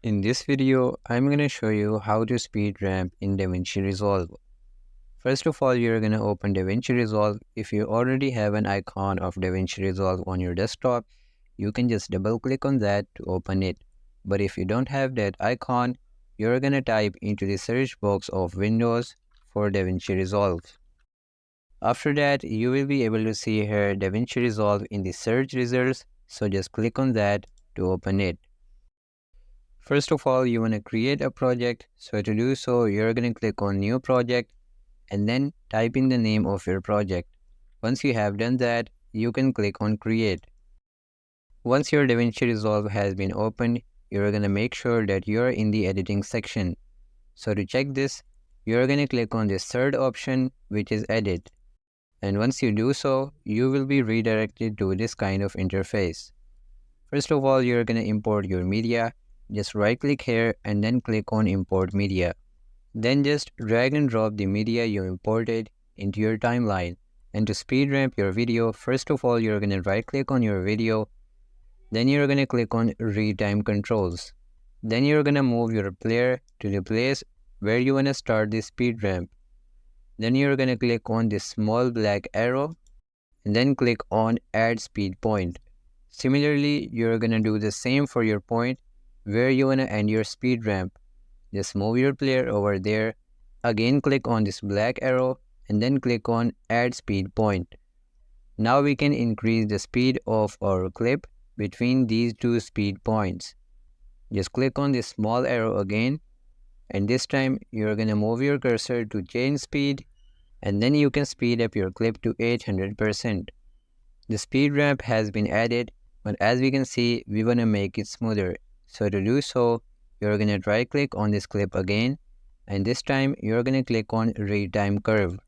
In this video, I'm going to show you how to speed ramp in Davinci Resolve. First of all, you're going to open Davinci Resolve. If you already have an icon of Davinci Resolve on your desktop, you can just double click on that to open it. But if you don't have that icon, you're going to type into the search box of Windows for Davinci Resolve. After that, you will be able to see here Davinci Resolve in the search results, so just click on that to open it. First of all, you want to create a project. So to do so, you're going to click on New Project and then type in the name of your project. Once you have done that, you can click on Create. Once your Davinci Resolve has been opened, you're going to make sure that you're in the editing section. So to check this, you're going to click on this third option, which is Edit. And once you do so, you will be redirected to this kind of interface. First of all, you're going to import your media. Just right click here and then click on Import Media. Then just drag and drop the media you imported into your timeline. And to speed ramp your video, first of all, you're going to right click on your video. Then you're going to click on Retime Controls. Then you're going to move your player to the place where you want to start the speed ramp. Then you're going to click on this small black arrow and then click on Add Speed Point. Similarly, you're going to do the same for your point where you want to end your speed ramp. Just move your player over there. Again, click on this black arrow and then click on Add Speed Point. Now we can increase the speed of our clip between these two speed points. Just click on this small arrow again, and this time you're going to move your cursor to change speed, and then you can speed up your clip to 800%. The speed ramp has been added, but as we can see, we want to make it smoother. So to do so, you're going to right click on this clip again, and this time you're going to click on Retime Curve.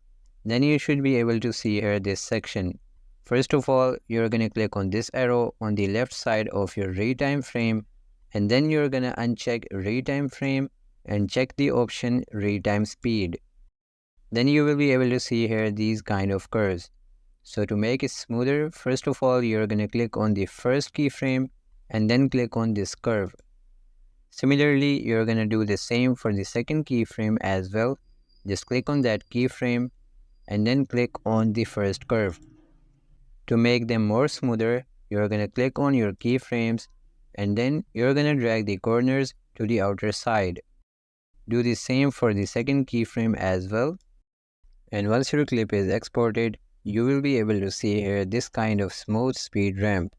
Then you should be able to see here this section. First of all, you're going to click on this arrow on the left side of your retime frame, and then you're going to uncheck retime frame and check the option retime speed. Then you will be able to see here these kind of curves. So to make it smoother, first of all, you're going to click on the first keyframe and then click on this curve. Similarly, you're going to do the same for the second keyframe as well. Just click on that keyframe and then click on the first curve. To make them more smoother, you're going to click on your keyframes and then you're going to drag the corners to the outer side. Do the same for the second keyframe as well. And once your clip is exported, you will be able to see here this kind of smooth speed ramp.